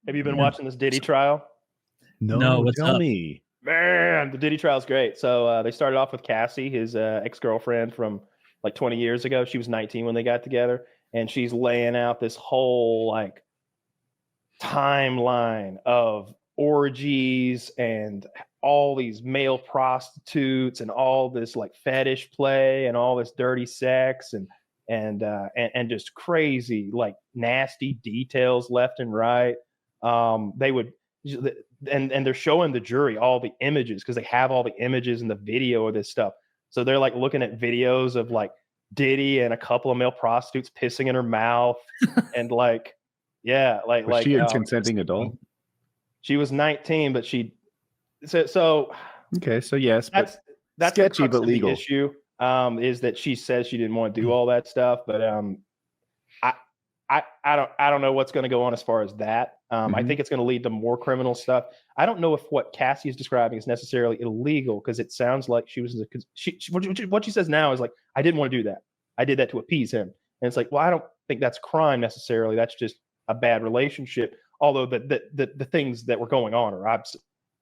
Have you been watching this Diddy trial? No, what's tell up? me. Man, the Diddy trial is great. So they started off with Cassie, his ex-girlfriend from like 20 years ago. She was 19 when they got together, and she's laying out this whole like timeline of orgies and all these male prostitutes and all this like fetish play and all this dirty sex and just crazy like nasty details left and right. They would and they're showing the jury all the images because they have all the images and the video of this stuff. So they're like looking at videos of like Diddy and a couple of male prostitutes pissing in her mouth and like, yeah, like Was she a consenting adult? She was 19, but so okay, so yes, that's sketchy but legal. The issue is that she says she didn't want to do all that stuff, but I don't know what's going to go on as far as that. I think it's going to lead to more criminal stuff. I don't know if what Cassie is describing is necessarily illegal because it sounds like what she says now is like, I didn't want to do that. I did that to appease him. And it's like, well, I don't think that's crime necessarily. That's just a bad relationship. Although the things that were going on are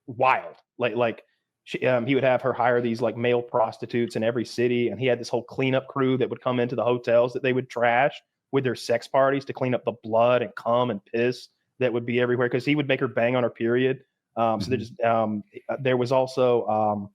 wild. Like he would have her hire these like male prostitutes in every city, and he had this whole cleanup crew that would come into the hotels that they would trash with their sex parties to clean up the blood and cum and piss that would be everywhere because he would make her bang on her period. So there was also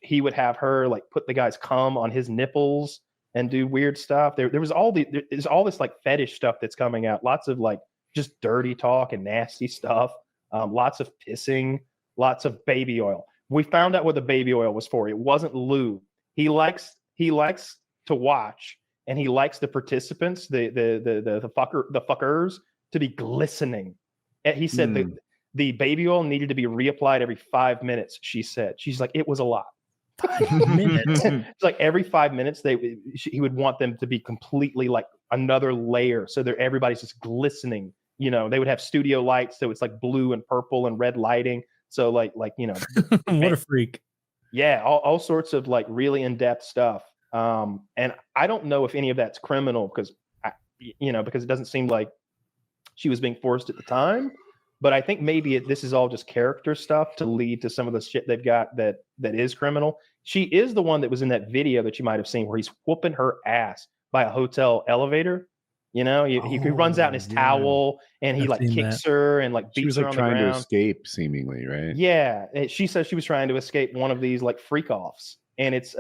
he would have her like put the guy's cum on his nipples and do weird stuff. There's all this like fetish stuff that's coming out. Lots of like just dirty talk and nasty stuff. Lots of pissing, lots of baby oil. We found out what the baby oil was for. It wasn't lube. He likes to watch, and he likes the participants, the fuckers, to be glistening. And he said that the baby oil needed to be reapplied every 5 minutes. She said, she's like, it was a lot. 5 minutes. It's like every 5 minutes he would want them to be completely like another layer, so that everybody's just glistening. You know, they would have studio lights, so it's like blue and purple and red lighting. So like you know, what a freak. Yeah, all sorts of like really in-depth stuff. And I don't know if any of that's criminal because it doesn't seem like she was being forced at the time. But I think maybe this is all just character stuff to lead to some of the shit they've got that is criminal. She is the one that was in that video that you might have seen where he's whooping her ass by a hotel elevator. You know, he runs out in his towel and he kicks her and like beats her on the ground. She was like trying to escape, seemingly, right? Yeah, she says she was trying to escape one of these like freak offs, and it's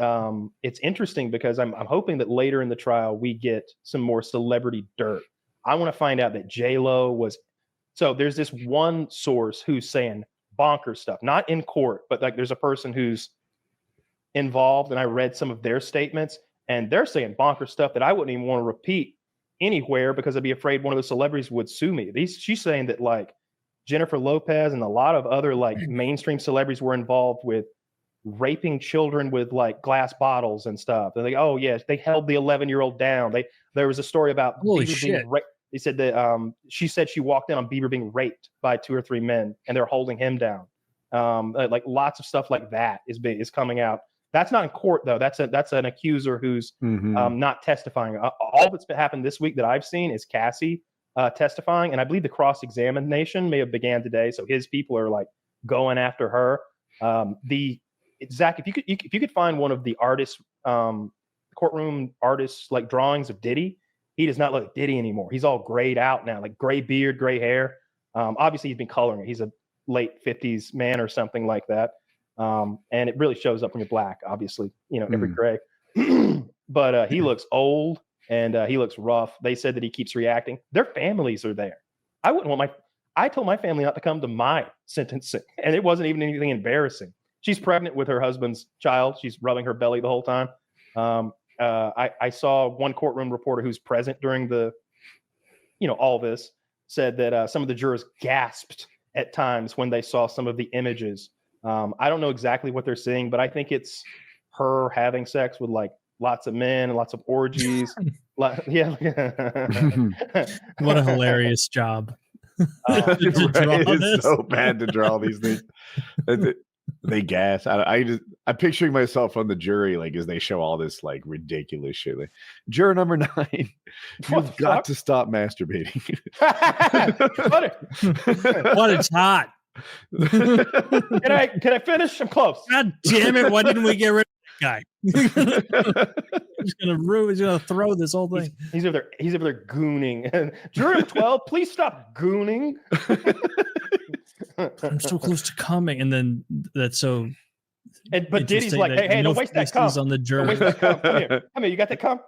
interesting because I'm hoping that later in the trial we get some more celebrity dirt. I want to find out that J-Lo was. So there's this one source who's saying bonkers stuff, not in court, but like there's a person who's involved, and I read some of their statements, and they're saying bonkers stuff that I wouldn't even want to repeat anywhere because I'd be afraid one of the celebrities would sue me. She's saying that like Jennifer Lopez and a lot of other like mainstream celebrities were involved with raping children with like glass bottles and stuff. They're like, oh yes, they held the 11-year-old down. There was a story about holy Bieber shit. being raped. They said that she said she walked in on Bieber being raped by 2 or 3 men, and they're holding him down. Like lots of stuff like that is coming out. That's not in court though. That's an accuser who's not testifying. All that's happened this week that I've seen is Cassie testifying, and I believe the cross-examination may have began today. So his people are like going after her. Zach, if you could find one of the artists, courtroom artists like drawings of Diddy, he does not look like Diddy anymore. He's all grayed out now, like gray beard, gray hair. Obviously he's been coloring it. He's a late 50s man or something like that. And it really shows up when you're black, obviously, every gray. But he looks old and he looks rough. They said that he keeps reacting. Their families are there. I told my family not to come to my sentencing, and it wasn't even anything embarrassing. She's pregnant with her husband's child. She's rubbing her belly the whole time. I saw one courtroom reporter who's present during the, all this, said that some of the jurors gasped at times when they saw some of the images. I don't know exactly what they're seeing, but I think it's her having sex with like lots of men and lots of orgies. Yeah. What a hilarious job. It's so bad to draw these things. They gas. I I'm picturing myself on the jury, like as they show all this like ridiculous shit. Like, juror number 9, you've got to stop masturbating. What? It's hot. Can I finish? I'm close. God damn it! Why didn't we get rid of that guy? He's gonna throw this whole thing. He's over there gooning. Juror 12, please stop gooning. I'm so close to coming, and then that's so. But Diddy's like, hey, don't waste that cum. On the jury. Don't waste that cum. Come here, you got that cum?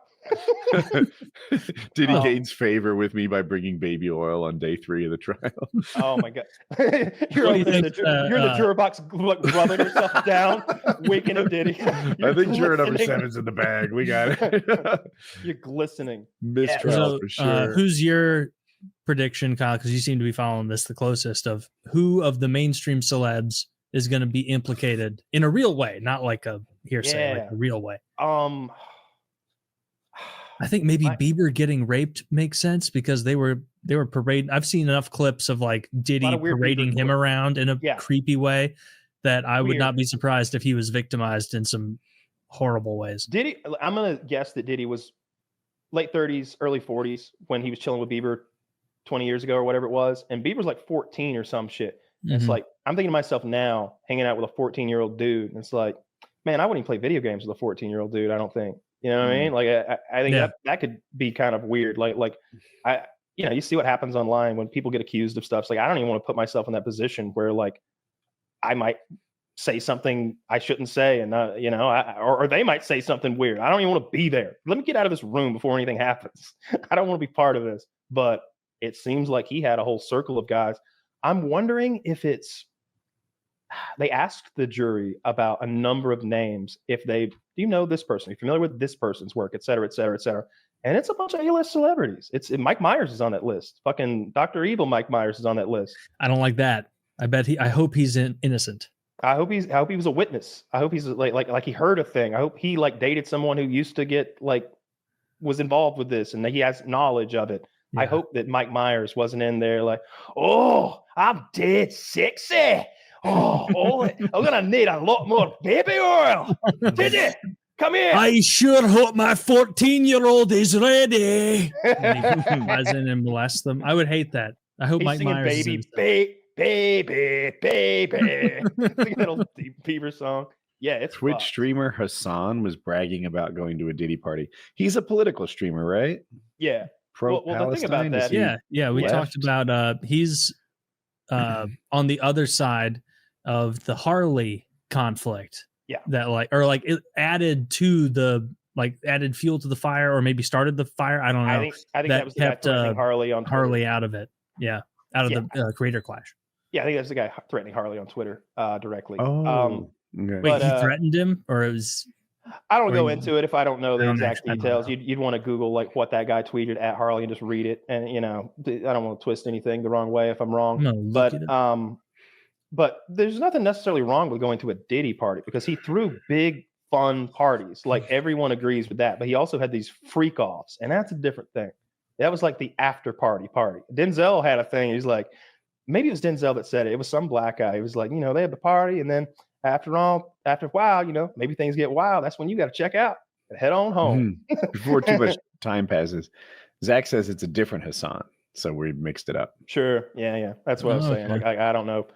Diddy gains favor with me by bringing baby oil on day 3 of the trial. Oh my god! You're in the juror box, rubbing yourself down, waking up Diddy. I think juror number 7's in the bag. We got it. You're glistening. Mistrial for sure. Who's your prediction, Kyle? Because you seem to be following this the closest. Of who of the mainstream celebs is going to be implicated in a real way, not like a hearsay, like a real way. I think maybe Bieber getting raped makes sense because they were parading. I've seen enough clips of like Diddy parading him around in a creepy way that I would not be surprised if he was victimized in some horrible ways. Diddy, I'm gonna guess that Diddy was late 30s, early 40s when he was chilling with Bieber 20 years ago or whatever it was, and Bieber's like 14 or some shit. Mm-hmm. It's like I'm thinking to myself now, hanging out with a 14-year-old dude, and it's like, man, I wouldn't even play video games with a 14-year-old dude. I don't think. You know what I mean? Like, I think that could be kind of weird. Like you see what happens online when people get accused of stuff. It's like, I don't even want to put myself in that position where like I might say something I shouldn't say, and or they might say something weird. I don't even want to be there. Let me get out of this room before anything happens. I don't want to be part of this. But it seems like he had a whole circle of guys. I'm wondering if they asked the jury about a number of names. If do you know this person? Are you familiar with this person's work, et cetera, et cetera, et cetera? And it's a bunch of A-list celebrities. Mike Myers is on that list. Fucking Dr. Evil Mike Myers is on that list. I don't like that. I hope he's innocent. I hope he was a witness. I hope he's like he heard a thing. I hope he like dated someone who used to get was involved with this and that he has knowledge of it. Yeah. I hope that Mike Myers wasn't in there like, oh, I'm dead sexy. Oh, I'm gonna need a lot more baby oil. Diddy, come here. I sure hope my 14-year-old is ready. And he flies in and molests them. I would hate that. I hope Mike Myers baby, singing that old Bieber song. Yeah, it's Twitch streamer Hassan was bragging about going to a Diddy party. He's a political streamer, right? Yeah. Well, the thing about that, yeah, we talked about he's on the other side of the Harley conflict. Yeah. That it added to added fuel to the fire, or maybe started the fire. I don't know. I think that was the kept guy Harley on Twitter. Harley out of it. Yeah. Out of the creator clash. Yeah, I think that's the guy threatening Harley on Twitter directly. Okay. Wait, he threatened him, or it was? I don't go into it if I don't know the exact details. You'd want to Google what that guy tweeted at Harley and just read it. And I don't want to twist anything the wrong way if I'm wrong. No, but there's nothing necessarily wrong with going to a Diddy party because he threw big fun parties. Like everyone agrees with that. But he also had these freak offs, and that's a different thing. That was like the after party. Denzel had a thing. He's like, maybe it was Denzel that said it. It was some black guy. He was like, they had the party, and then after a while, maybe things get wild. That's when you got to check out and head on home. Before too much time passes. Zach says it's a different Hassan, so we mixed it up. Sure. Yeah. That's what I was saying. Okay. I don't know.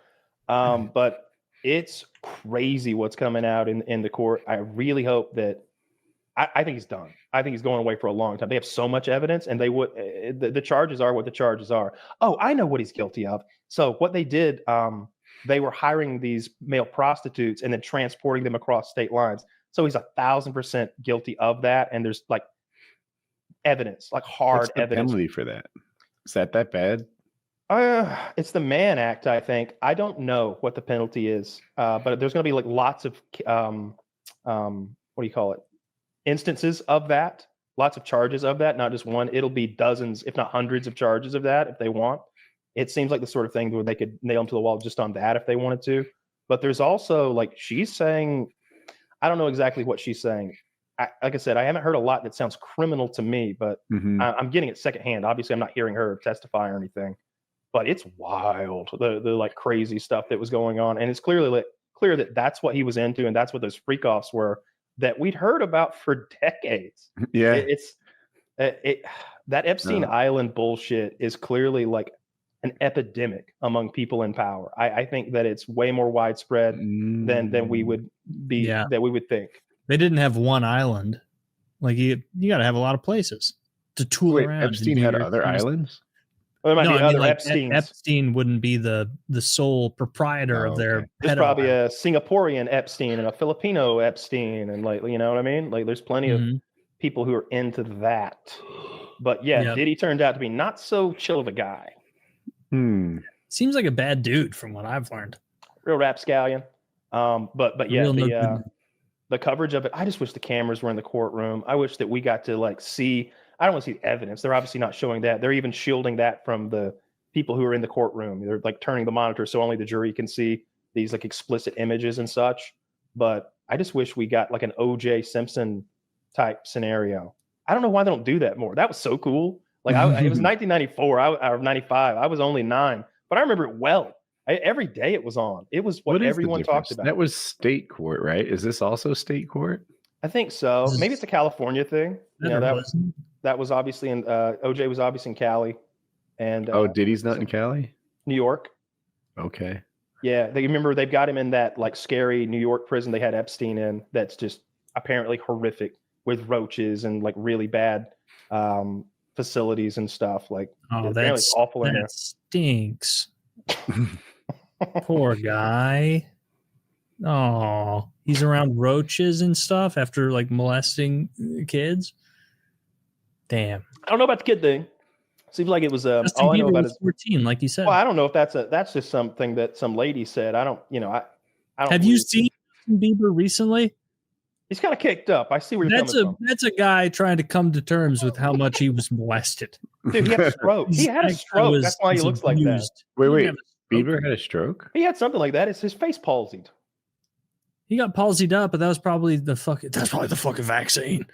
But it's crazy what's coming out in the court. I really hope that I think he's done. I think he's going away for a long time. They have so much evidence, and the charges are what the charges are. Oh, I know what he's guilty of. So what they did, they were hiring these male prostitutes and then transporting them across state lines. So he's 1,000% guilty of that. And there's evidence, hard What's the evidence. Penalty for that? Is that bad? It's the Mann Act, I think. I don't know what the penalty is, but there's going to be lots of what do you call it? Instances of that, lots of charges of that, not just one. It'll be dozens, if not hundreds of charges of that if they want. It seems like the sort of thing where they could nail them to the wall just on that if they wanted to. But there's also she's saying, I don't know exactly what she's saying. Like I said, I haven't heard a lot that sounds criminal to me, but I'm getting it secondhand. Obviously, I'm not hearing her testify or anything, but it's wild. The crazy stuff that was going on. And it's clearly clear that that's what he was into and that's what those freak offs were that we'd heard about for decades. Yeah. That Epstein Island bullshit is clearly like an epidemic among people in power. I think that it's way more widespread than we would be that we would think. They didn't have one island. Like you got to have a lot of places to tool around. Epstein had other islands. Well, there might be other Epsteins. Epstein wouldn't be the sole proprietor of their. There's probably a Singaporean Epstein and a Filipino Epstein, and like, you know what I mean? Like, there's plenty of people who are into that. But Diddy turned out to be not so chill of a guy. Seems like a bad dude from what I've learned. Real rapscallion. But yeah, the coverage of it. I just wish the cameras were in the courtroom. I wish that we got to like see. I don't want to see the evidence. They're obviously not showing that. They're even shielding that from the people who are in the courtroom. They're like turning the monitor so only the jury can see these like explicit images and such. But I just wish we got like an O.J. Simpson type scenario. I don't know why they don't do that more. That was so cool. Like it was 1994 or 95. I was only 9, but I remember it well. Every day it was on. It was what everyone talked about. That was state court, right? Is this also state court? I think so. Maybe it's a California thing. You know, that was obviously in OJ was obviously in Cali, and Diddy's not in Cali, New York. Okay. Yeah, they've got him in that like scary New York prison they had Epstein in. That's just apparently horrific with roaches and like really bad facilities and stuff. Like, that's awful in there. Stinks. Poor guy. Oh, he's around roaches and stuff after like molesting kids. Damn. I don't know about the kid thing. Seems like it was all I know about is 14, like you said. Well, I don't know if that's just something that some lady said. I don't. Have you seen Justin Bieber recently? He's kind of kicked up. I see where you're coming from. That's a guy trying to come to terms with how much he was molested. Dude, he had a stroke. He had a stroke. That's why he looks like that. Wait. Bieber had a stroke? He had something like that. It's his face palsied. He got palsied up, but that was probably the fucking vaccine.